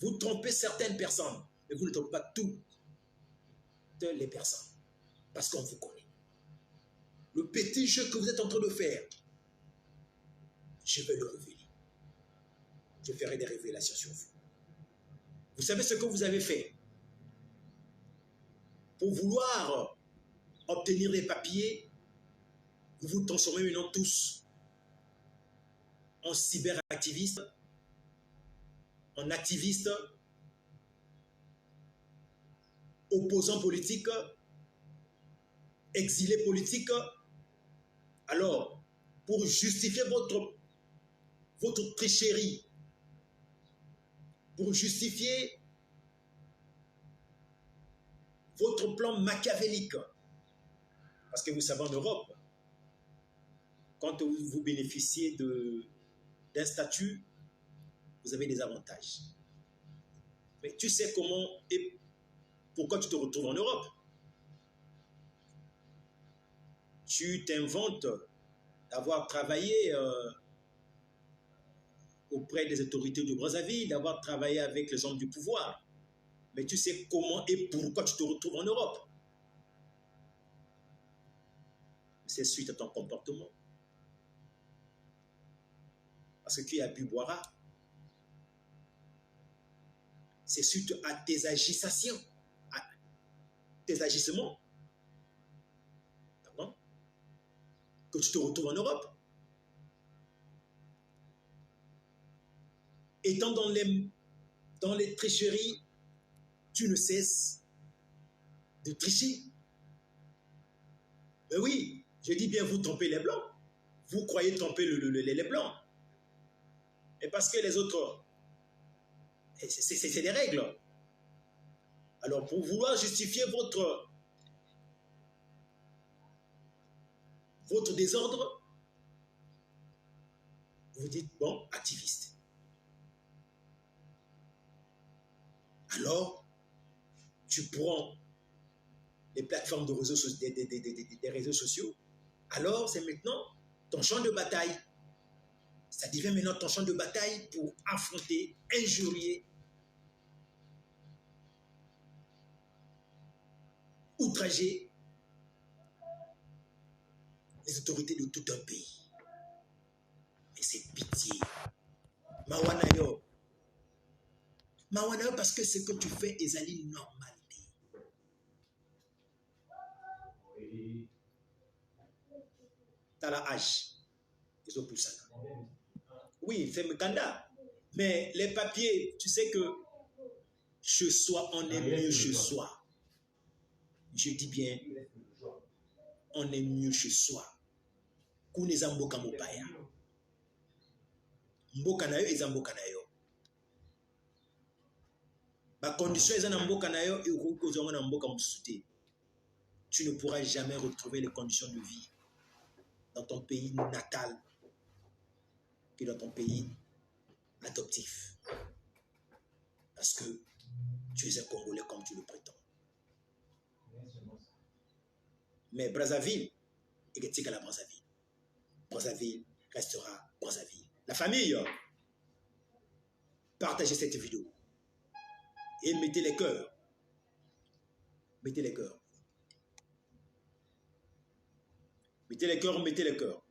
Vous trompez certaines personnes, mais vous ne trompez pas toutes les personnes. Parce qu'on vous connaît. Le petit jeu que vous êtes en train de faire, je vais le révéler. Je ferai des révélations sur vous. Vous savez ce que vous avez fait? Pour vouloir obtenir des papiers, vous vous transformez maintenant tous en cyberactivistes, en activistes, opposants politiques, exilés politiques. Alors, pour justifier votre tricherie, pour justifier votre plan machiavélique, parce que vous savez en Europe, quand vous bénéficiez d'un statut, vous avez des avantages. Mais tu sais comment et pourquoi tu te retrouves en Europe. Tu t'inventes d'avoir travaillé auprès des autorités de Brazzaville, d'avoir travaillé avec les hommes du pouvoir. Mais tu sais comment et pourquoi tu te retrouves en Europe. C'est suite à ton comportement. Parce que tu as bu boira. C'est suite à tes agissements, pardon, que tu te retrouves en Europe. Étant dans les tricheries, tu ne cesses de tricher. Mais oui, je dis bien vous trompez les Blancs. Vous croyez tromper les Blancs. Et parce que les autres, c'est des règles. Alors pour vouloir justifier votre désordre, vous dites, bon, activiste. Alors, tu prends les plateformes de des réseaux sociaux, alors c'est maintenant ton champ de bataille. Ça devient maintenant ton champ de bataille pour affronter, injurier, outrager les autorités de tout un pays. Mais c'est pitié. Mawanayo. Mawanayo parce que ce que tu fais est une normalité. T'as la hache. Ils ont poussé ça. Oui, c'est Mekanda. Mais les papiers, tu sais que chez soi, on est mieux chez soi. Je dis bien, on est mieux chez soi. Kuneza mboka mopaya. Mboka na yo eza mboka na yo. Ba condition eza na mboka na yo et kozonga na mboka musuté. Tu ne pourras jamais retrouver les conditions de vie dans ton pays natal que dans ton pays adoptif. Parce que tu es un Congolais comme tu le prétends. Mais Brazzaville, il est à la Brazzaville. Brazzaville restera Brazzaville. La famille, partagez cette vidéo et mettez les cœurs. Mettez les cœurs. Mettez les cœurs, mettez les cœurs.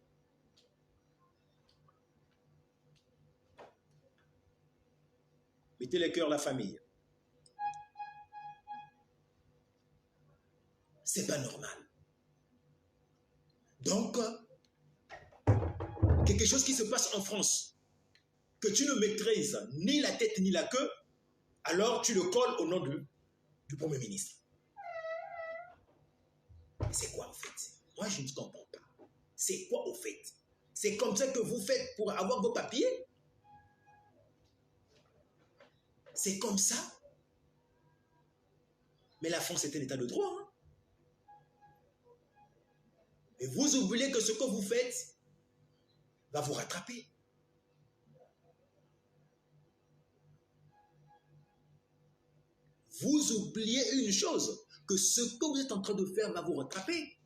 Mettez les cœurs, la famille. C'est pas normal. Donc, quelque chose qui se passe en France, que tu ne maîtrises ni la tête ni la queue, alors tu le colles au nom du Premier ministre. C'est quoi en fait? Moi, je ne comprends pas. C'est quoi au fait? C'est comme ça que vous faites pour avoir vos papiers? C'est comme ça? Mais la France est un état de droit. Hein? Et vous oubliez que ce que vous faites va vous rattraper. Vous oubliez une chose, que ce que vous êtes en train de faire va vous rattraper.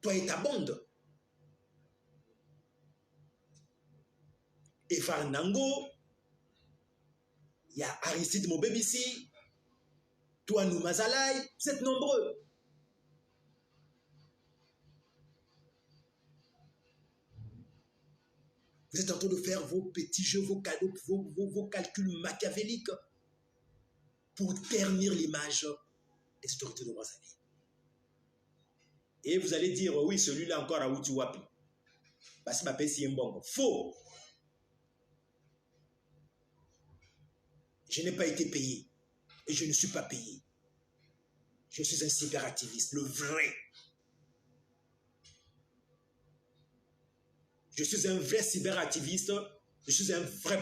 Toi et ta bande. Et Farnango, Il y a Aristide Mobebisi, toi, Noumazalaï, vous êtes nombreux. Vous êtes en train de faire vos petits jeux, vos calculs machiavéliques pour ternir l'image des autorités de Brazzaville. Et vous allez dire, oui, celui-là encore à Outiwapi. Parce que c'est un bon. Faux. Je n'ai pas été payé. Et je ne suis pas payé. Je suis un cyberactiviste, le vrai. Je suis un vrai cyberactiviste. Je suis un vrai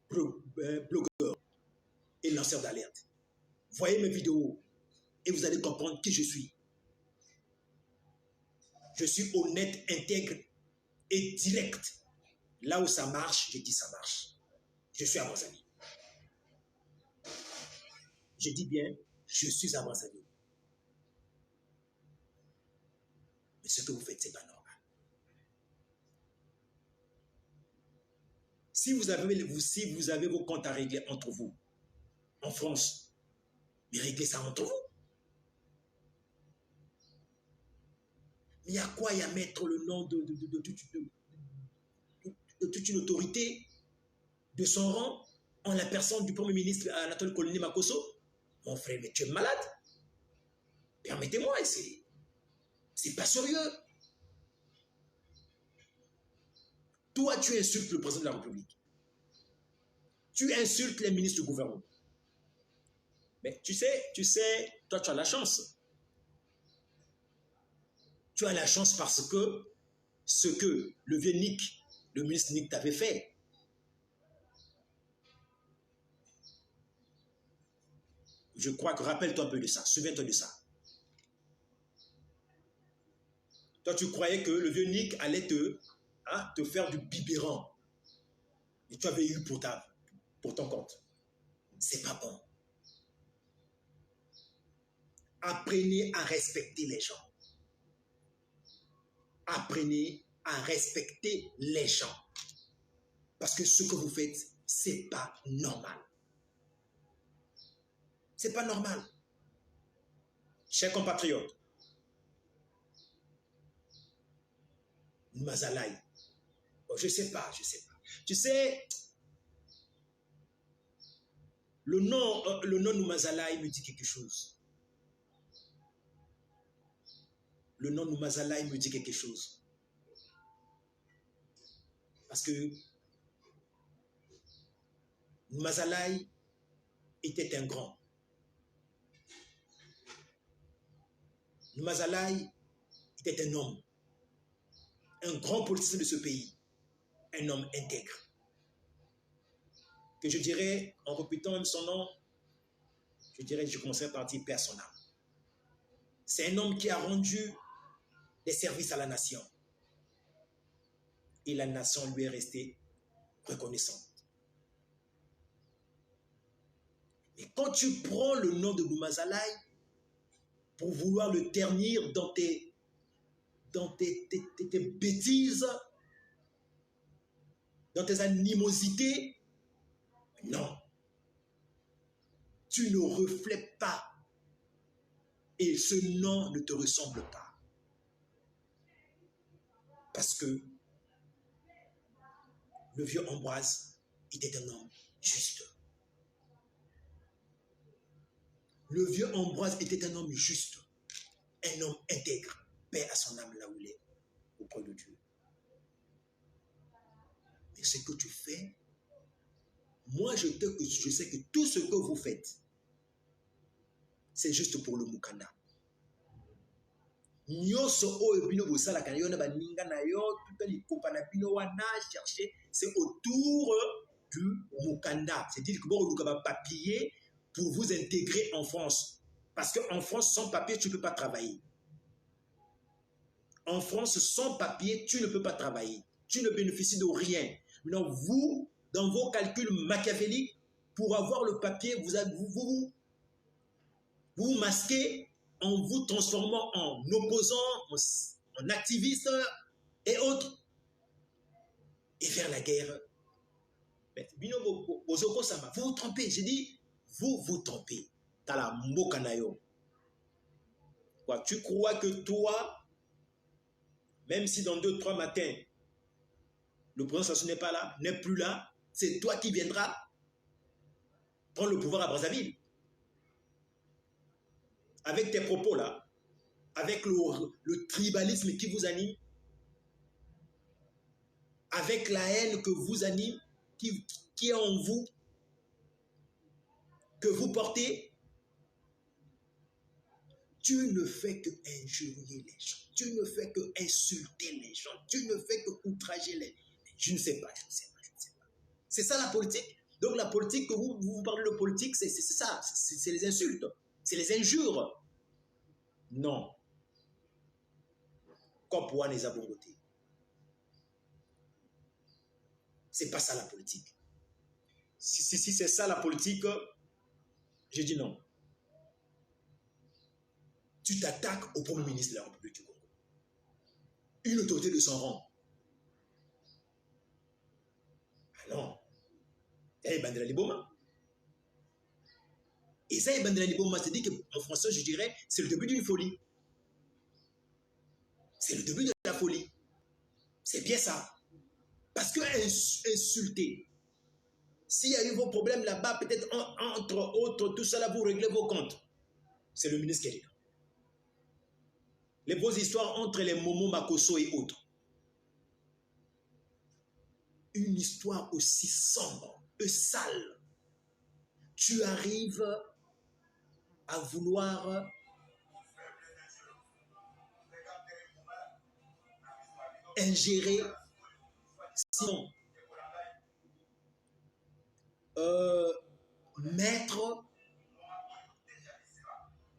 blogueur et lanceur d'alerte. Voyez mes vidéos et vous allez comprendre qui je suis. Je suis honnête, intègre et direct. Là où ça marche, je dis ça marche. Je suis à Brazzaville. Je dis bien, je suis à Brazzaville. Mais ce que vous faites, ce n'est pas normal. Si vous avez vos comptes à régler entre vous, en France, mais réglez ça entre vous. Mais il y a quoi? Il y a mettre le nom de toute une autorité de son rang en la personne du Premier ministre Anatole Koloné Makosso. Mon frère, mais tu es malade. Permettez-moi, c'est pas sérieux. Toi, tu insultes le président de la République. Tu insultes les ministres du gouvernement. Mais tu sais, toi, tu as la chance. Tu as la chance parce que ce que le vieux Nick, le ministre Nick t'avait fait, je crois que, rappelle-toi un peu de ça, souviens-toi de ça. Toi, tu croyais que le vieux Nick allait te faire du biberon. Et tu avais eu pour ton compte. C'est pas bon. Apprenez à respecter les gens. Apprenez à respecter les gens. Parce que ce que vous faites, c'est pas normal. C'est pas normal. Chers compatriotes, Mazalaï, oh, je sais pas. Tu sais, le nom Noumazalaï me dit quelque chose. Le nom Noumazalaï me dit quelque chose. Parce que Noumazalaï était un grand. Noumazalaï était un homme. Un grand politicien de ce pays. Un homme intègre. Que je dirais, en répétant son nom, je commencerai par dire paix à son âme. C'est un homme qui a rendu des services à la nation. Et la nation lui est restée reconnaissante. Mais quand tu prends le nom de Noumazalaï pour vouloir le ternir dans tes bêtises, dans tes animosités, non. Tu ne reflètes pas. Et ce nom ne te ressemble pas. Parce que le vieux Ambroise était un homme juste. Le vieux Ambroise était un homme juste. Un homme intègre. Paix à son âme là où il est, auprès de Dieu. Mais ce que tu fais, moi je sais que tout ce que vous faites, c'est juste pour le Mukanda. C'est autour du Mukanda. C'est-à-dire que vous avez un papier pour vous intégrer en France. Parce qu'en France, sans papier, tu ne peux pas travailler. En France, sans papier, tu ne peux pas travailler. Tu ne bénéficies de rien. Maintenant, vous, dans vos calculs machiavéliques, pour avoir le papier, vous masquez en vous transformant en opposant, en activiste et autres, et faire la guerre Mais vous vous trompez. J'ai dit, vous vous trompez. T'as la mokanayo. Quoi, tu crois que toi, même si dans 2-3 matins, le président Sassou n'est pas là, n'est plus là, c'est toi qui viendras prendre le pouvoir à Brazzaville. Avec tes propos là, avec le tribalisme qui vous anime, avec la haine que vous anime, qui est en vous, que vous portez, tu ne fais que injurier les gens, tu ne fais que insulter les gens, tu ne fais que outrager les gens. Je ne sais pas. C'est ça la politique. Donc la politique, que vous parlez de politique, c'est ça, c'est les insultes, c'est les injures. Non. Comme pour les abongotés. C'est pas ça la politique. Si c'est ça la politique, je dis non. Tu t'attaques au Premier ministre de la République du Congo. Une autorité de son rang. Ah non. Et Bandela Liboma. Et ça, Bandela Liboma, c'est dit qu'en français, je dirais, c'est le début d'une folie. C'est le début de la folie. C'est bien ça. Parce que insulter, s'il y a eu vos problèmes là-bas, peut-être entre autres, tout ça là, vous réglez vos comptes. C'est le ministre qui est là. Les grosses histoires entre les Momo Makosso et autres. Une histoire aussi sombre, sale. Tu arrives à vouloir ingérer, sinon mettre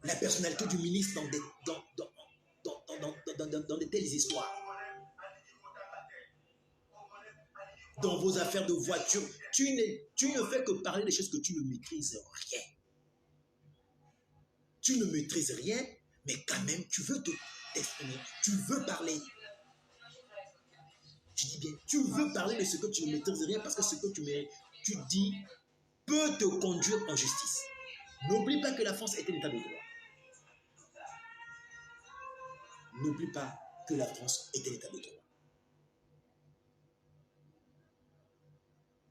la personnalité du ministre dans de telles histoires. Dans vos affaires de voiture, tu ne fais que parler des choses que tu ne maîtrises rien. Tu ne maîtrises rien, mais quand même, tu veux t'exprimer, tu veux parler. Je dis bien, tu veux parler de ce que tu ne maîtrises rien parce que ce que tu dis peut te conduire en justice. N'oublie pas que la France est un état de droit. N'oublie pas que la France est un état de droit.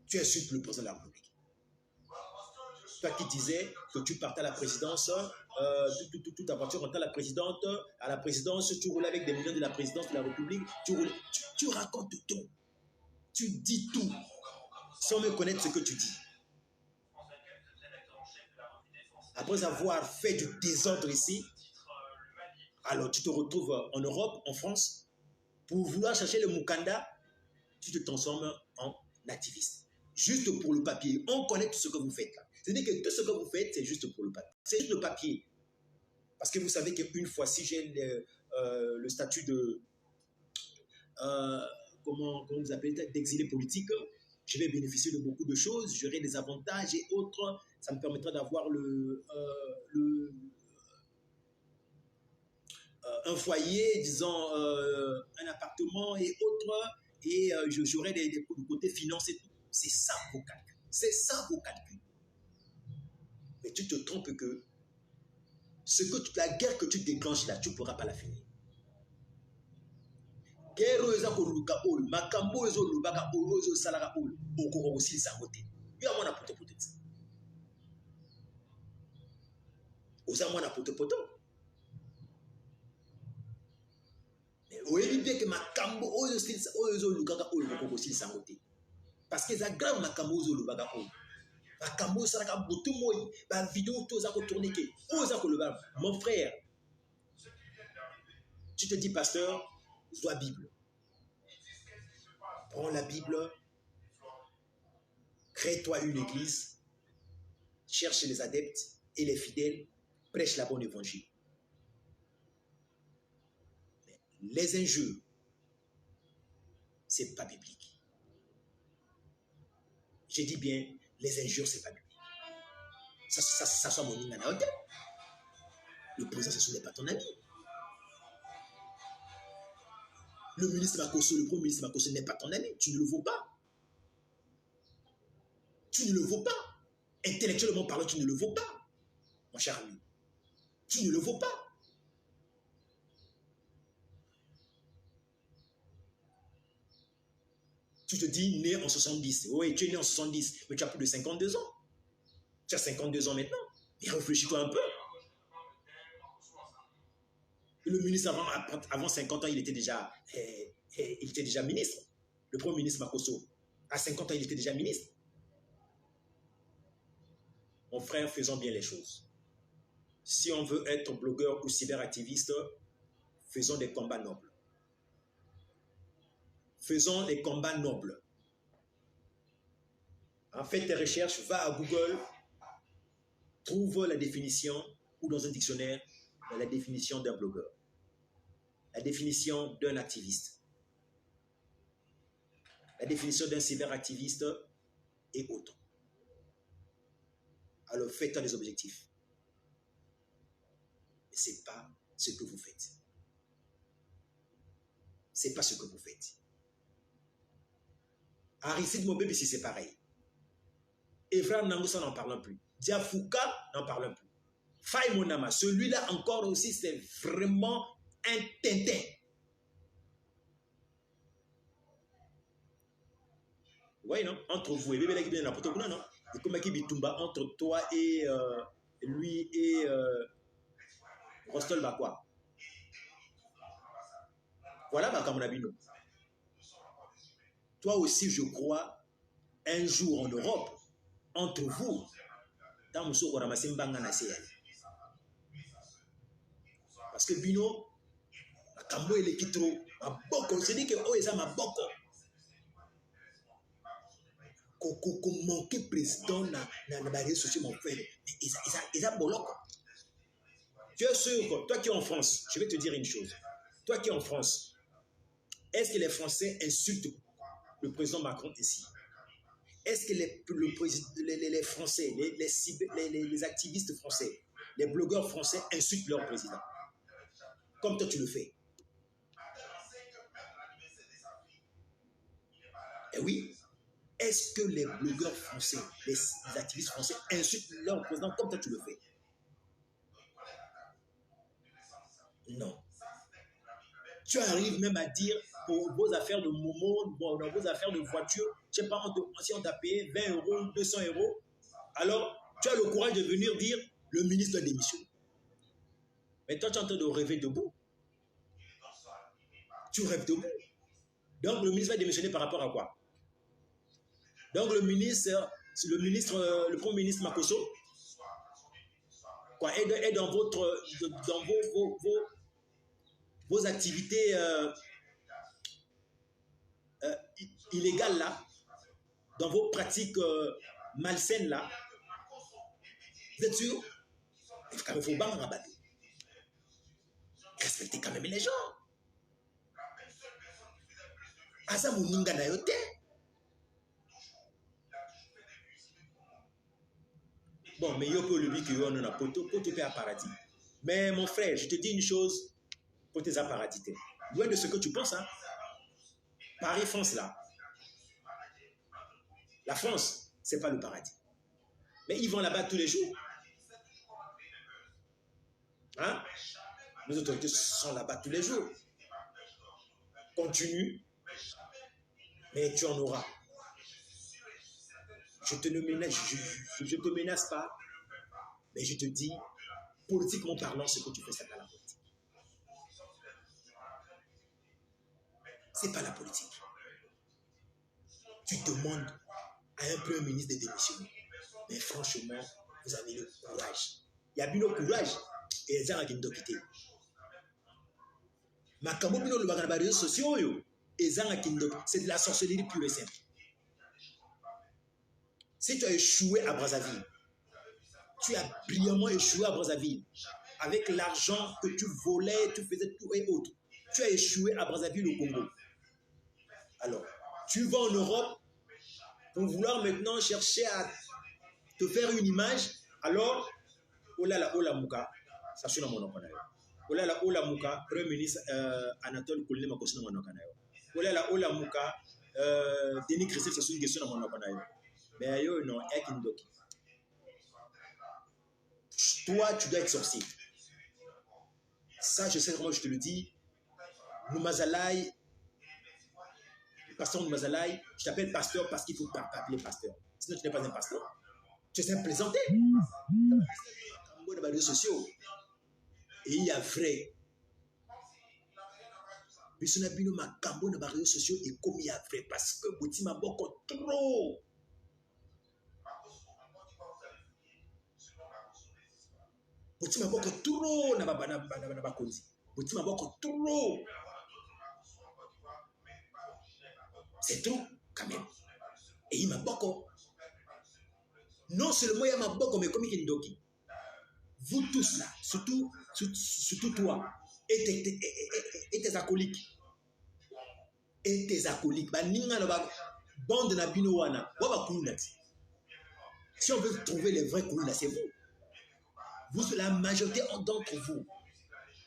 Tu insultes le président de la République. Toi qui disais que tu partais à la présidence, toute ta voiture rentre à la présidence, tu roules avec des millions de la présidence de la République, tu racontes tout. Tu dis tout, sans me connaître ce que tu dis. Après avoir fait du désordre ici, alors tu te retrouves en Europe, en France, pour vouloir chercher le Mukanda, tu te transformes en activiste. Juste pour le papier. On connaît tout ce que vous faites là. C'est-à-dire que tout ce que vous faites, c'est juste pour le papier. C'est juste le papier. Parce que vous savez qu'une fois, si j'ai le statut de... comment vous appelez, d'exilé politique, je vais bénéficier de beaucoup de choses, j'aurai des avantages et autres. Ça me permettra d'avoir un foyer, disons, un appartement et autres. Et j'aurai des côtés finances et tout. C'est ça vos calculs. C'est ça vos calculs. Mais tu te trompes que la guerre que tu déclenches là, tu ne pourras pas la finir. Guerre makambo ezo lubaka ezo salaka okoko aussi saboté. Yo amona poto. Oza mona poto. Mais oyebi bien que makambo ezo lukaka okoko aussi saboté. Parce que ça grave makambo ezo lubaka makambo salaka botu moi ba vidéo to za ko tourner ke oza ko lubaka. Mon frère, tu te dis pasteur, sois Bible. Prends la Bible, crée-toi une église, cherche les adeptes et les fidèles, prêche la bonne évangile. Mais les injures, c'est pas biblique. Je dis bien, les injures, c'est pas biblique. Ça soit mon nom à la hôtel. Le président, ce n'est pas ton ami. Le ministre Makosso, le premier ministre Makosso n'est pas ton ami. Tu ne le vaux pas. Tu ne le vaux pas. Intellectuellement parlant, tu ne le vaux pas, mon cher ami. Tu ne le vaux pas. Tu te dis né en 70. Oui, tu es né en 70, mais tu as plus de 52 ans. Tu as 52 ans maintenant. Et réfléchis-toi un peu. Le ministre, avant 50 ans, il était déjà ministre. Le premier ministre Makosso, à 50 ans, il était déjà ministre. Mon frère, faisons bien les choses. Si on veut être blogueur ou cyberactiviste, faisons des combats nobles. Faisons des combats nobles. En fait tes recherches, va à Google, trouve la définition, ou dans un dictionnaire, la définition d'un blogueur. La définition d'un activiste. La définition d'un cyberactiviste et autres. Alors faites-en des objectifs. Mais ce n'est pas ce que vous faites. Ce n'est pas ce que vous faites. Aristide Mobébi, c'est pareil. Evra Nangoussa, n'en parlons plus. Diafouka, n'en parlons plus. Faye Monama, celui-là encore aussi, c'est vraiment un tintin. Oui, non? Entre vous, et comme Bitumba, entre toi et lui et Rostol Bakwa. Voilà ma Kamonabino. Toi aussi, je crois, un jour en Europe, entre vous, dans Mousso Oramase Mbanga Naseyali. Parce que Bino, Makambo et l'équitro, ma boko, c'est dit que oh, ils ont ma boko. Koko manqué président na réseaux sociaux, mon frère. Ils ont bolok. Tu es sûr, toi qui es en France, je vais te dire une chose. Toi qui es en France, est-ce que les Français insultent le président Macron ici? Est-ce que les Français, les activistes français, les blogueurs français insultent leur président? Comme toi tu le fais. Eh oui. Est-ce que les blogueurs français, les activistes français insultent leur président comme toi tu le fais? Non. Tu arrives même à dire pour vos affaires de momo, dans vos affaires de voiture, je ne sais pas si on t'a payé 20 €, 200 €, alors tu as le courage de venir dire le ministre doit démissionner. Mais toi tu es en train de rêver debout. Tu rêves debout. Donc le ministre va démissionner par rapport à quoi? Donc le premier ministre Makosso quoi, est dans vos activités illégales là, dans vos pratiques malsaines là. Vous êtes sûr? Il faut pas rabattre. Respectez quand même les gens. Asa muninga na yote. Bon, mais yo peut le dire que yo on a poto à paradis. Mais mon frère, je te dis une chose, pour tes paradis. Loin de ce que tu penses, hein. Paris, France là. La France, c'est pas le paradis. Mais ils vont là-bas tous les jours. Hein? Les autorités sont là-bas tous les jours. Continue, mais tu en auras. Je te menace pas, mais je te dis, politiquement parlant, ce que tu fais, c'est pas la politique. C'est pas la politique. Tu demandes à un premier ministre de démissionner. Mais franchement, vous avez le courage. Il y a bien le courage. Et les gens qui ont quitté. C'est de la sorcellerie pure et simple. Si tu as échoué à Brazzaville, tu as brillamment échoué à Brazzaville, avec l'argent que tu volais, tu faisais tout et autres. Tu as échoué à Brazzaville au Congo. Alors, tu vas en Europe pour vouloir maintenant chercher à te faire une image. Alors, Ola Mouka, ça suit dans mon nom. Ola Mouka, Premier ministre Anatole Kouliné Makosso dans mon nom. Ola Mouka, Denis Christel, ça suit une question dans mon nom. Mais ailleurs, non, toi, tu dois être sorcier. Ça, je sais comment je te le dis. Noumazalaï, pasteur Noumazalaï, je t'appelle pasteur parce qu'il faut pas t'appeler pasteur. Sinon, tu n'es pas un pasteur. Tu es un plaisanté. Dans les réseaux sociaux. Et il y a vrai. Mais ce n'est pas makambo dans les réseaux sociaux et comme il y a vrai. Parce que Bouti m'a beaucoup trop. Bouti m'a beaucoup trop. Bouti m'a beaucoup trop. C'est trop, quand même. Et il m'a beaucoup. Non seulement il m'a beaucoup, mais comme il y a une vous tous là, surtout toi, et tes acolytes. Et tes acolytes. Bande na bino wana. Si on veut trouver les vrais coulous là, c'est vous. La majorité d'entre vous,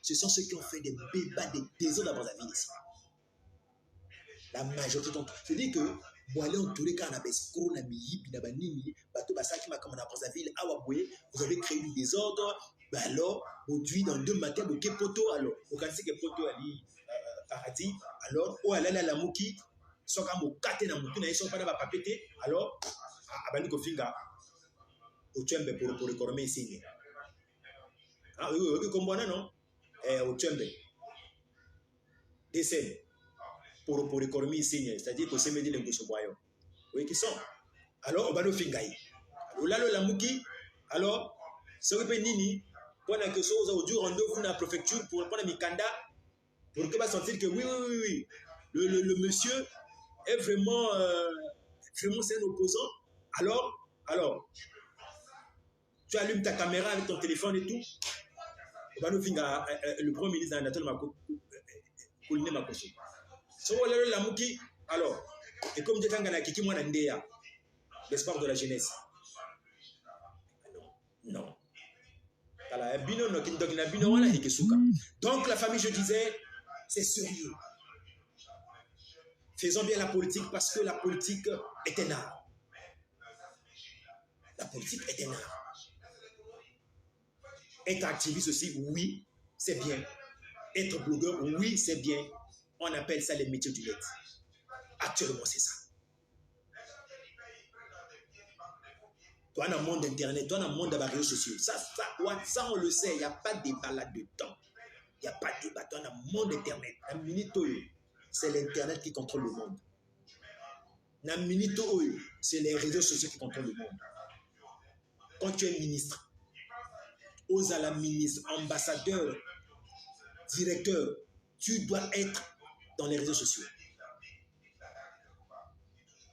ce sont ceux qui ont fait des bébas, des désordres dans la ville ici. La majorité d'entre vous. C'est-à-dire que, vous allez entourer quand on a bescro, on a mis, vous avez créé du désordre, alors, aujourd'hui, dans 2 matins, vous avez poto, alors, vous avez que poto ali paradis, alors, ou allez la mouki, soit quand vous catez dans mouki, ils sont pas dans la papété, alors, abani kofinga, au tchembe pour économiser ici. Ah oui, comme bon, non? Au tchembe. Décès. Pour économiser ici, c'est-à-dire que c'est médit les goussoboyaux. Oui, qui sont. Alors, on va nous fingaï. Alors, là, la mouki, alors, ce que nini, pour que chose aujourd'hui rendez-vous dans la préfecture pour prendre mes candidats, pour que va sentir que oui, le monsieur est vraiment, vraiment c'est un opposant. Alors, tu allumes ta caméra avec ton téléphone et tout. On va nous finir le premier ministre Anatole Kouliné Makoso. La mouki, alors, et comme dit Tangana Kiki Mwanandea, l'espoir de la jeunesse. Non. Donc la famille, je disais, c'est sérieux. Faisons bien la politique parce que la politique est un art. La politique est un art. Être activiste aussi, oui, c'est bien. Être blogueur, oui, c'est bien. On appelle ça les métiers du net. Actuellement, c'est ça. Toi, dans le monde d'Internet, toi, dans le monde des réseaux sociaux, ça, on le sait, il n'y a pas de débat là-dedans. Il n'y a pas de débat. Toi, dans le monde d'Internet, c'est l'Internet qui contrôle le monde. Dans le minito, c'est les réseaux sociaux qui contrôlent le monde. Quand tu es ministre, la ministre, ambassadeur, directeur, tu dois être dans les réseaux sociaux.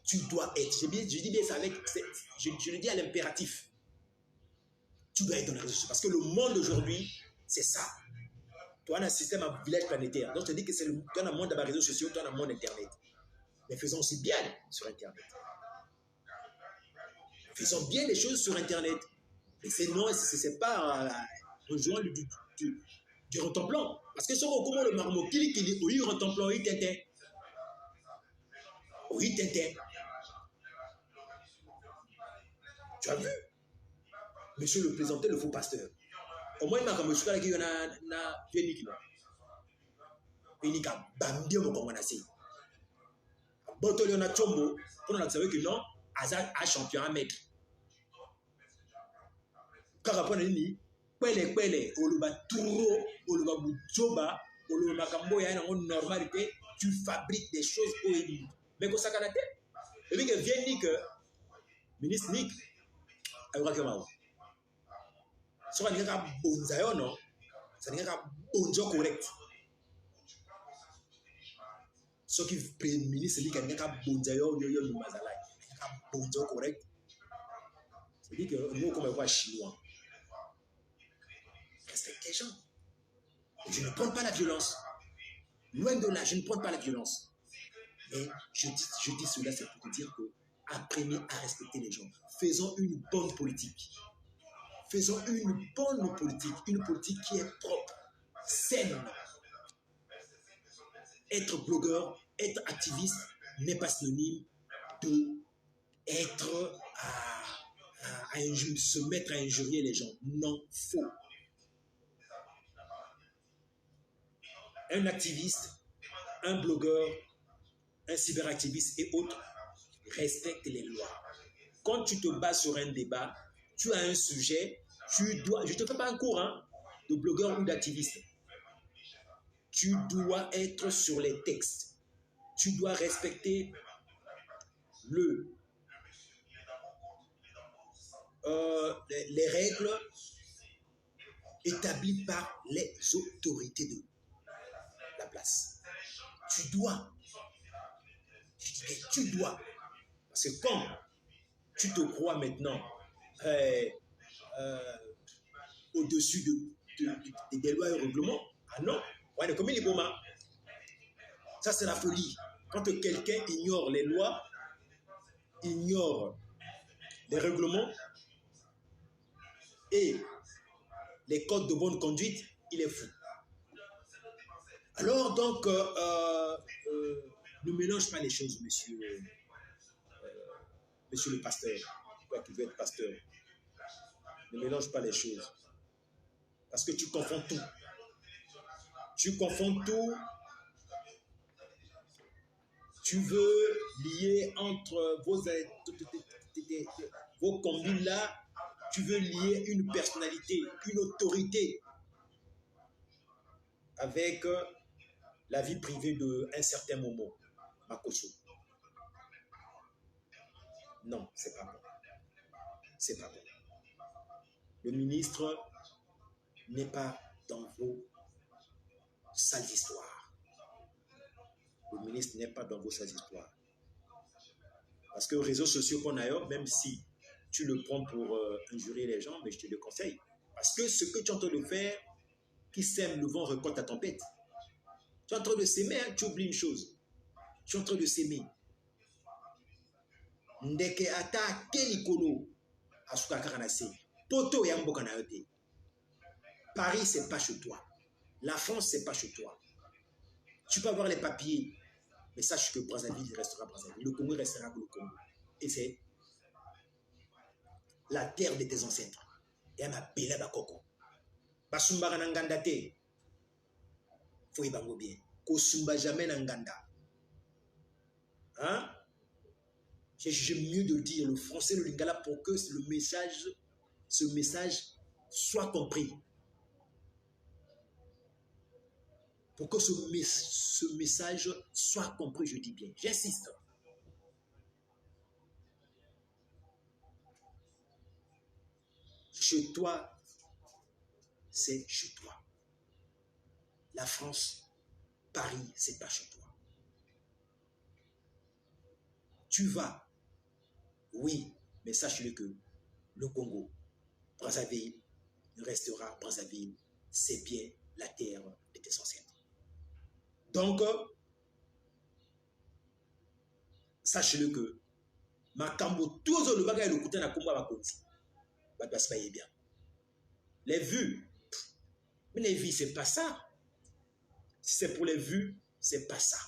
Tu dois être. Je dis bien ça avec. Je le dis à l'impératif. Tu dois être dans les réseaux sociaux. Parce que le monde aujourd'hui, c'est ça. Tu as un système à village planétaire. Donc, je dis que c'est tu as un monde dans les réseaux sociaux, tu as un monde Internet. Mais faisons aussi bien sur Internet. Faisons bien les choses sur Internet. Et c'est non, c'est pas rejoindre du retemplant. Parce que si on commence le marmot, qui dit oui, retemplant, oui, tintin. Oui, tintin. Tu as vu? Monsieur le présenté, le faux pasteur. Au moins, il m'a comme je qu'il y en a Vénique. Vénique a bandé mon commandassi. Boto il y en a Chombo. Pour nous savoir que non, Azad a champion à mettre. Car après, on dit, Pele, Oluba Touro, Oluba Boudjoba, Oluba Kambo, il y a une normalité, tu fabriques des choses au Élie. Mais quand ça a la tête, et puis que Vénique, ministre Nick, alors que moi. So on a bonza yo non, ça n'est pas bonzo correct. Ce qui premier ministre dit qu'il n'y a pas bonza yo no mazalai, il n'y a pas bonzo correct. C'est dit que nous comme voix chinois. Respectez les gens. Je ne prends pas la violence. Loin de là, je ne prends pas la violence. Mais je dis cela, c'est pour te dire que apprenez à respecter les gens. Faisons une bonne politique. Faisons une bonne politique, une politique qui est propre, saine. Être blogueur, être activiste n'est pas synonyme d'être se mettre à injurier les gens. Non, faux. Un activiste, un blogueur, un cyberactiviste et autres respectent les lois. Quand tu te bases sur un débat, tu as un sujet, tu dois, je ne te fais pas un cours de blogueur ou d'activiste. Tu dois être sur les textes. Tu dois respecter les règles établies par les autorités de la place. Tu dois. Je dis que tu dois. Parce que comme tu te crois maintenant au-dessus des lois et règlements, ah non, ouais, comme il est ça c'est la folie. Quand quelqu'un ignore les lois, ignore les règlements et les codes de bonne conduite, il est fou. Alors donc, ne mélange pas les choses, monsieur le pasteur. Toi qui veux être pasteur, ne mélange pas les choses. Parce que tu confonds tout. Tu confonds tout. Tu veux lier entre vos combines là, tu veux lier une personnalité, une autorité avec la vie privée d'un certain Momo Makosso. Non, c'est pas bon. C'est pas bon. Le ministre n'est pas dans vos sales histoires. Le ministre n'est pas dans vos sales histoires. Parce que les réseaux sociaux qu'on a, même si tu le prends pour injurier les gens, mais je te le conseille. Parce que ce que tu es en train de faire, qui sème le vent récolte la tempête. Tu es en train de s'aimer, tu oublies une chose. Tu es en train de s'aimer. Ndeke ata kelikolo asuka karanase. Poto ya mboka na yote. Paris, c'est pas chez toi. La France, c'est pas chez toi. Tu peux avoir les papiers, mais sache que Brazzaville restera Brazzaville. Le Congo restera le Congo. Et c'est la terre de tes ancêtres. Et ma belle bakoko. Basumba nganda te. Faut y bango bien. Kosumba jamais nganda. Hein? J'ai mieux de dire le français, le lingala, pour que ce message soit compris. Pour que ce message soit compris, je dis bien. J'insiste. Chez toi, c'est chez toi. La France, Paris, c'est pas chez toi. Tu vas, oui, mais sache-le que le Congo, Brazzaville, restera Brazzaville, c'est bien la terre de tes ancêtres. Donc, sache-le que Makambo, tous le bagage le côté na combat va continuer. Bien. Les vues, mais les vues, c'est pas ça. Si c'est pour les vues, c'est pas ça.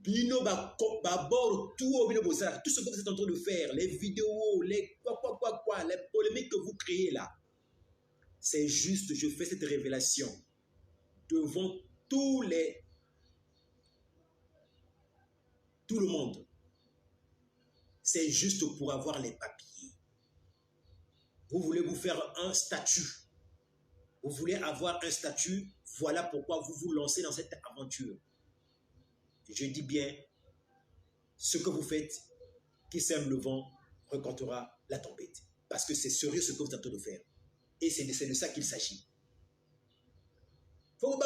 Bino babord tout ce que vous êtes en train de faire, les vidéos, les les polémiques que vous créez là, c'est juste, je fais cette révélation devant tout le monde. C'est juste pour avoir les papiers. Vous voulez vous faire un statut. Vous voulez avoir un statut. Voilà pourquoi vous vous lancez dans cette aventure. Je dis bien, ce que vous faites, qui sème le vent, rencontrera la tempête. Parce que c'est sérieux ce que vous êtes en train de faire. Et c'est de ça qu'il s'agit. Tout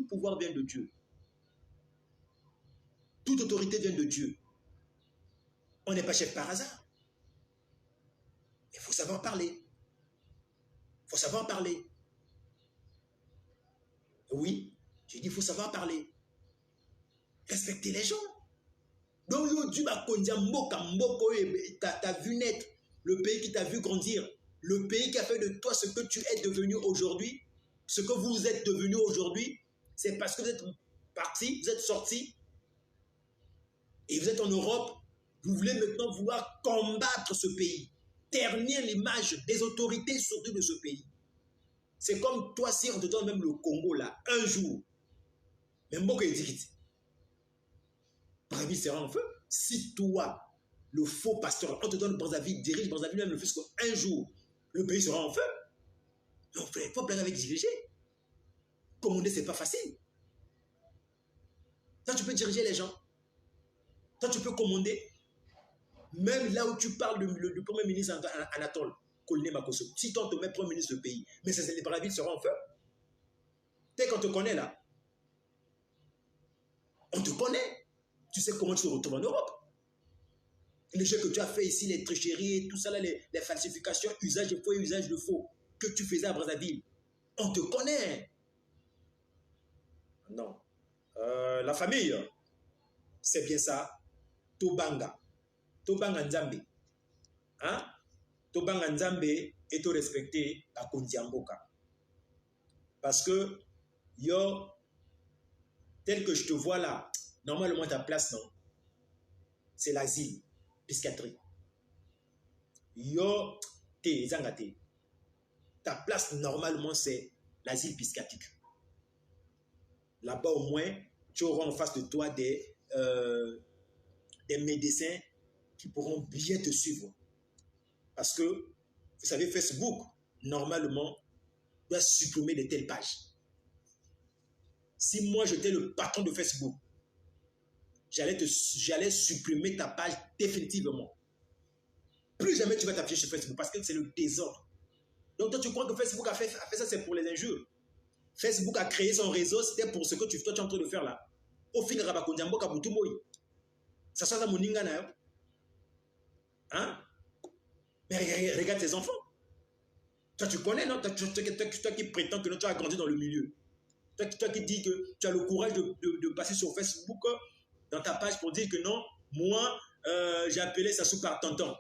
pouvoir vient de Dieu. Toute autorité vient de Dieu. On n'est pas chef par hasard. Il faut savoir parler. Il faut savoir parler. Oui, j'ai dit il faut savoir parler. Respecter les gens. Donc, t'as vu naître le pays qui t'a vu grandir, le pays qui a fait de toi ce que tu es devenu aujourd'hui, ce que vous êtes devenu aujourd'hui, c'est parce que vous êtes parti, vous êtes sorti, et vous êtes en Europe, Vous voulez maintenant vouloir combattre ce pays, ternir l'image des autorités surtout de ce pays. C'est comme toi, si on te donne même le Congo là, un jour, même beaucoup de dit, Brazzaville sera en feu. Si toi, le faux pasteur, on te donne Brazzaville, dirige Brazzaville même le fisc, un jour, le pays sera en feu. Non, frère, il faut blaguer avec diriger. Commander, c'est pas facile. Toi, tu peux diriger les gens. Toi, tu peux commander. Même là où tu parles du premier ministre Anatole Koloné Makosso, si toi, on te met premier ministre du pays, mais les Brazzaville seront en feu. Dès qu'on te connaît là, on te connaît. Tu sais comment tu te retrouves en Europe. Les jeux que tu as fait ici, les tricheries, tout ça là, les falsifications, usage de faux et usage de faux, que tu faisais à Brazzaville, on te connaît. Non. La famille, c'est bien ça. Tobanga. Tobanga Nzambe. Hein? Tobanga Nzambe est tout respecté à Kondiamboka. Parce que, yo, tel que je te vois là, normalement ta place, non, c'est l'asile, psychiatrie. Yo, ta place, normalement, c'est l'asile psychiatrique. Là-bas, au moins, tu auras en face de toi des médecins qui pourront bien te suivre. Parce que, vous savez, Facebook, normalement, doit supprimer de telles pages. Si moi, j'étais le patron de Facebook, j'allais supprimer ta page définitivement. Plus jamais tu vas t'afficher sur Facebook parce que c'est le désordre. Donc toi, tu crois que Facebook a fait ça, c'est pour les injures. Facebook a créé son réseau, c'était pour ce que toi, tu es en train de faire là. Au final, ça soit mon ingana. Hein? Mais regarde tes enfants. Toi, tu connais, non? Toi qui prétends que tu as grandi dans le milieu. Toi qui dis que tu as le courage de passer sur Facebook dans ta page pour dire que non, moi, j'ai appelé Sassou par tonton.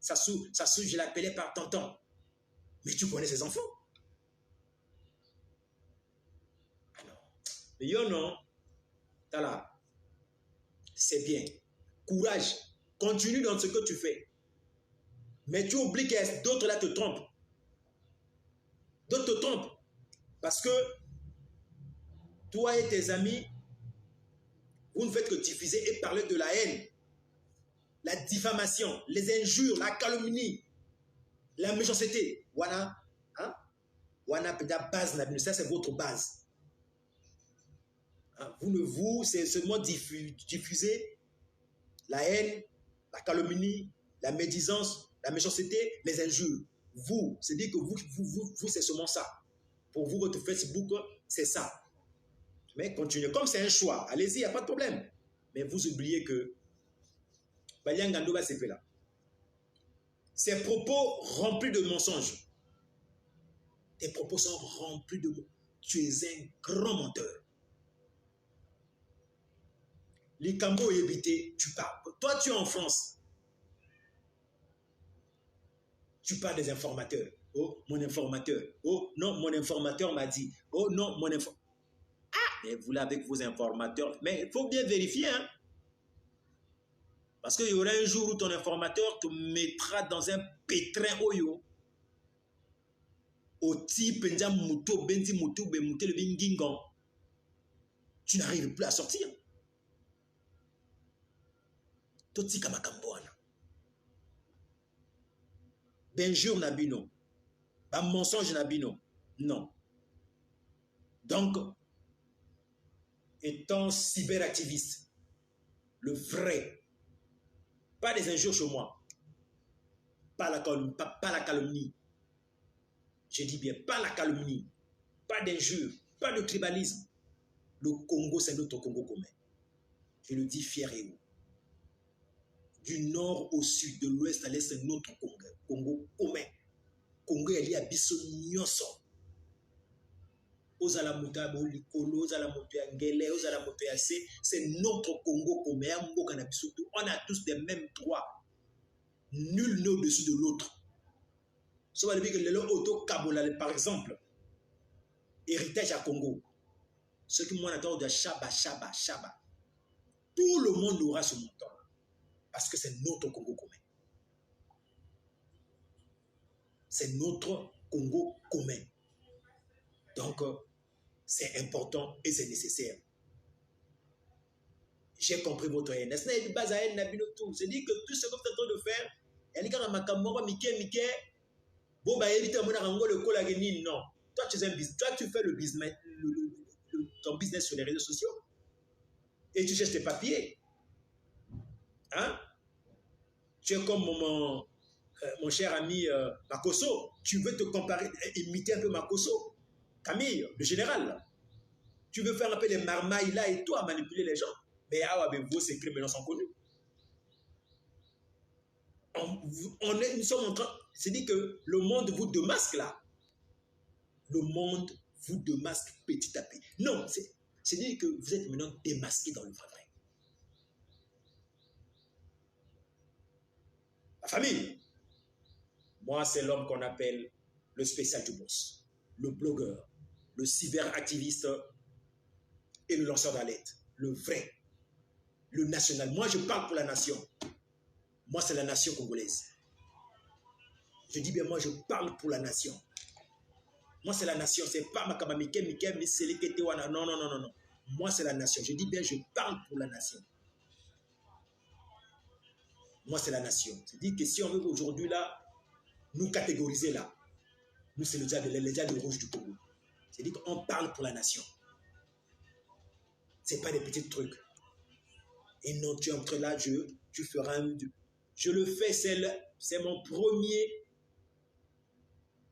Sassou, je l'appelais par tonton. Mais tu connais ses enfants. Alors, mais yo non, là, c'est bien. Courage, continue dans ce que tu fais. Mais tu oublies que d'autres là te trompent. D'autres te trompent. Parce que toi et tes amis, vous ne faites que diffuser et parler de la haine, la diffamation, les injures, la calomnie, la méchanceté. Voilà, hein? Voilà, base, ça c'est votre base. Hein? C'est seulement diffuser la haine, la calomnie, la médisance, la méchanceté, les injures. Vous, c'est-à-dire que vous c'est seulement ça. Pour vous, votre Facebook, c'est ça. Mais continuez. Comme c'est un choix, allez-y, il n'y a pas de problème. Mais vous oubliez que ces propos remplis de mensonges. Tes propos sont remplis de mensonges. Tu es un grand menteur. Les Cambo évité, tu parles. Toi, tu es en France. Tu parles des informateurs. Oh, mon informateur. Oh, non, mon informateur m'a dit. Oh, non, mon informateur. Ah, mais vous là avec vos informateurs. Mais il faut bien vérifier, hein. Parce qu'il y aura un jour où ton informateur te mettra dans un pétrin oyo. Oti penja muto benzi muto be muto le bingingon. Tu n'arrives plus à sortir. Toti kamakamboana. Benjour nabino. Ba mensonge nabino. Non. Donc, étant cyberactiviste, le vrai, pas des injures sur moi, pas la calomnie. Je dis bien, pas la calomnie, pas d'injures, pas de tribalisme. Le Congo, c'est notre Congo commun. Je le dis fier et haut. Du nord au sud, de l'ouest à l'est, c'est notre Congo commun. Congo, il y a biso nyoso. Ozala mutaba olikolo, ozala moto ya ngele, ozala moto ya se, c'est notre Congo commun. On a tous les mêmes droits. Nul n'est au-dessus de l'autre. Ça veut dire que le auto Kabola, par exemple, héritage à Congo. Ce qui m'ont attend de Chaba. Tout le monde aura ce montant. Parce que c'est notre Congo commun. C'est notre Congo commun. Donc, c'est important et c'est nécessaire. J'ai compris votre haine. C'est dit que tout ce que vous êtes en train de faire, non. Toi, tu fais le business, ton business sur les réseaux sociaux et tu cherches tes papiers. Hein? Tu es comme mon cher ami Makosso. Tu veux te comparer, imiter un peu Makosso. Camille, le général. Tu veux faire un peu les marmailles là et toi manipuler les gens. Mais vos secrets maintenant sont connus. Nous sommes en train. C'est dit que le monde vous démasque là. Le monde vous démasque petit à petit. Non, c'est dit que vous êtes maintenant démasqué dans le vrai. La famille. Moi, c'est l'homme qu'on appelle le spécial du boss, le blogueur, le cyberactiviste et le lanceur d'alerte. Le vrai. Le national. Moi, je parle pour la nation. Moi, c'est la nation congolaise. Je dis bien, moi, je parle pour la nation. Moi, c'est la nation. C'est pas Makabamike, Mike, Miseleke, Tewana. Non, non, non, non, non. Moi, c'est la nation. Je dis bien, je parle pour la nation. Moi, c'est la nation. C'est-à-dire que si on veut aujourd'hui, là, nous catégoriser, là, nous, c'est le diable rouge du Congo. C'est-à-dire qu'on parle pour la nation. Ce n'est pas des petits trucs. Et non, tu entres là, tu feras un... Je le fais, c'est mon premier...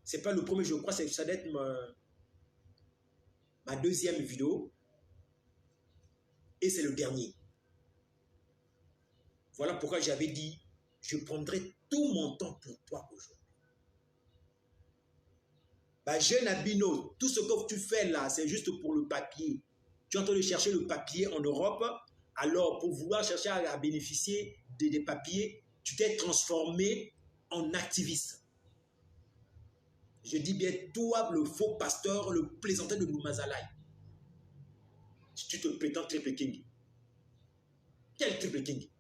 C'est pas le premier, je crois, ça doit être ma deuxième vidéo. Et c'est le dernier. Voilà pourquoi j'avais dit, je prendrai tout mon temps pour toi aujourd'hui. Jeune Abino, tout ce que tu fais là, c'est juste pour le papier. Tu es en train de chercher le papier en Europe. Alors, pour vouloir chercher à bénéficier des papiers, tu t'es transformé en activiste. Je dis bien, toi, le faux pasteur, le plaisantin de Noumazalaï. Tu te prétends triple king. Quel triple king?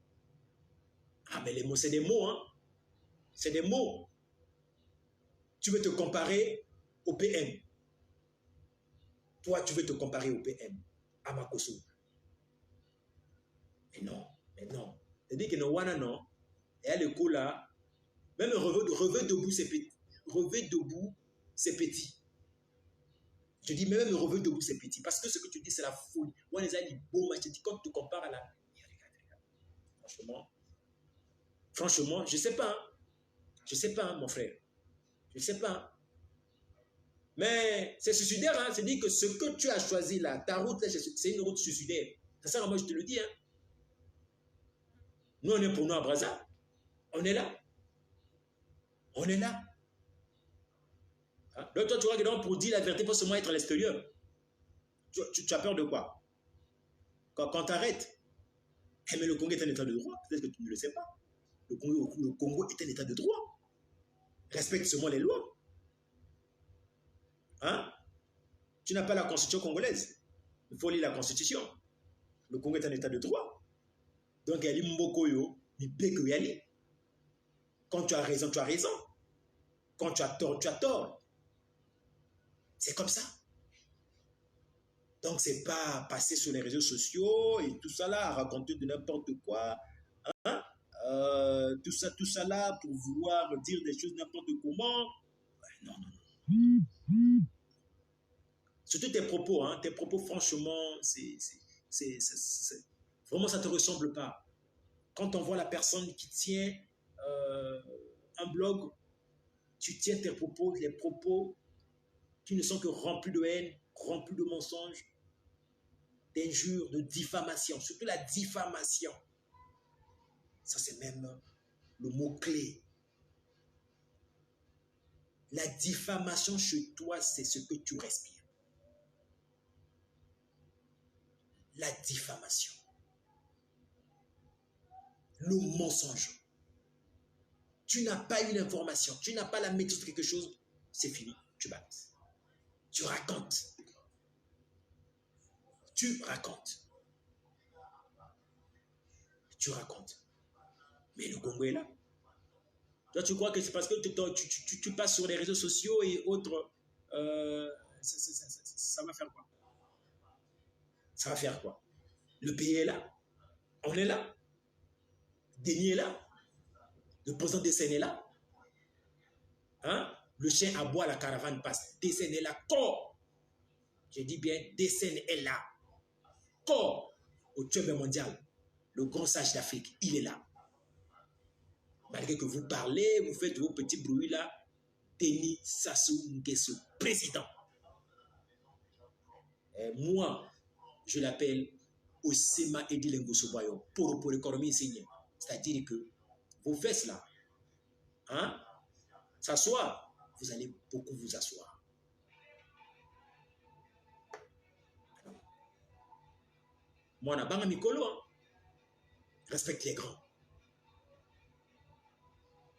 Ah, mais les mots, c'est des mots, hein. C'est des mots. Tu veux te comparer au PM. Toi, tu veux te comparer au PM, à Makosso. Mais non, mais non. C'est-à-dire que non. Et le coup là, même revêt debout, c'est petit. Revêt debout, c'est petit. Je dis, même revêt debout, c'est petit. Parce que ce que tu dis, c'est la folie. Moi, les amis, beau match, je dis, quand tu compares à la... Franchement, je ne sais pas. Je ne sais pas, mon frère. Je ne sais pas. Mais c'est suicidaire, hein. C'est-à-dire que ce que tu as choisi là, ta route, c'est une route suicidaire. Ça sert à moi, je te le dis, hein. Nous, on est pour nous à Brazza. On est là. On est là. Hein? Donc, toi, tu vois que donc, pour dire la vérité, il faut seulement être à l'extérieur. Tu as peur de quoi? Quand tu arrêtes. Mais le Congo est un état de droit. Peut-être que tu ne le sais pas. Le Congo est un état de droit. Respecte seulement les lois. Hein? Tu n'as pas la constitution congolaise. Il faut lire la constitution. Le Congo est un état de droit. Donc, il y a des Mbokoyo, des Quand tu as raison, tu as raison. Quand tu as tort, tu as tort. C'est comme ça. Donc, c'est pas passer sur les réseaux sociaux et tout ça là, à raconter de n'importe quoi. Hein? Tout ça là, pour vouloir dire des choses n'importe comment. Non, non, non. Surtout tes propos, hein. Tes propos, franchement, vraiment, ça ne te ressemble pas. Quand on voit la personne qui tient un blog, tu tiens tes propos, les propos qui ne sont que remplis de haine, remplis de mensonges, d'injures, de diffamation, surtout la diffamation. Ça, c'est même le mot-clé. La diffamation chez toi, c'est ce que tu respires. La diffamation. Le mensonge. Tu n'as pas une information, tu n'as pas la maîtrise de quelque chose, c'est fini, tu balances. Tu racontes. Tu racontes. Tu racontes. Mais le Congo est là. Toi, tu crois que c'est parce que tu passes sur les réseaux sociaux et autres, ça va faire quoi? Ça va faire quoi? Le pays est là. On est là. Denis est là. Le président Dessène est là. Hein? Le chien aboie, la caravane passe. Dessène est là. Corps. Je dis bien, Dessène est là. Corps. Au Tchèque mondial. Le grand sage d'Afrique, il est là. Malgré que vous parlez, vous faites vos petits bruits là, Denis Sassou Nguesso, président. Et moi, je l'appelle Osema Edile Ngosobayo, pour l'économie signe. C'est-à-dire que vos fesses là, hein, s'asseoir, vous allez beaucoup vous asseoir. Moi, on a banga mikolo, hein. Respecte les grands.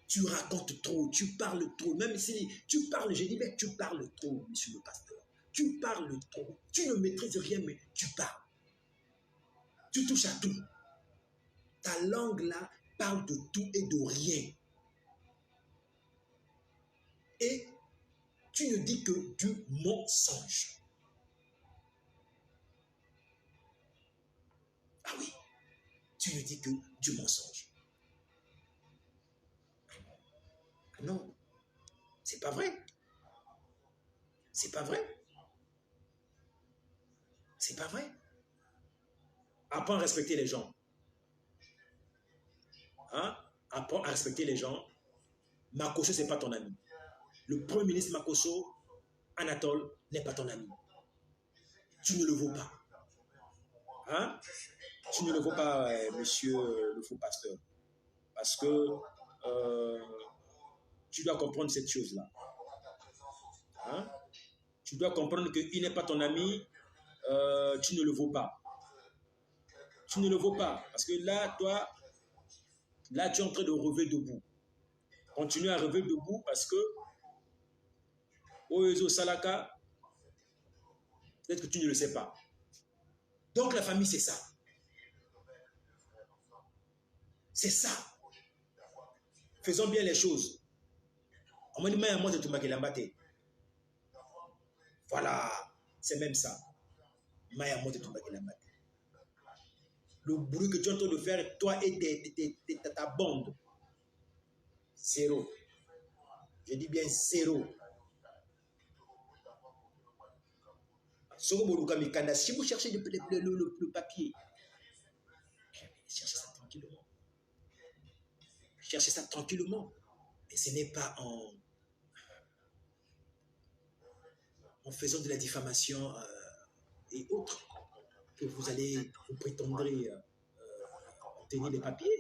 Tu racontes trop, tu parles trop. Même si tu parles, je dis, mais tu parles trop, monsieur le pasteur. Tu parles trop. Tu ne maîtrises rien, mais tu parles. Tu touches à tout. Ta langue là parle de tout et de rien. Et tu ne dis que du mensonge. Ah oui, tu ne dis que du mensonge. Non, c'est pas vrai. C'est pas vrai. C'est pas vrai. Apprends à respecter les gens. Hein? Apprends à respecter les gens. Makosso, ce n'est pas ton ami. Le premier ministre Makosso, Anatole, n'est pas ton ami. Tu ne le vaux pas. Hein? Tu ne le vaux pas, monsieur le faux pasteur. Parce que tu dois comprendre cette chose-là. Hein? Tu dois comprendre qu'il n'est pas ton ami, tu ne le vaux pas. Tu ne le vaux pas. Parce que là, toi, là, tu es en train de rêver debout. Continue à rêver debout parce que Oezo Salaka, peut-être que tu ne le sais pas. Donc la famille, c'est ça. C'est ça. Faisons bien les choses. On m'a dit, moi, je te maquille la. Voilà, c'est même ça. Le bruit que tu es en train de faire, toi et ta bande, zéro. Je dis bien zéro. Si vous cherchez le papier, cherchez ça tranquillement. Cherchez ça tranquillement. Mais ce n'est pas en faisant de la diffamation et autres que vous allez, vous prétendrez obtenir les papiers.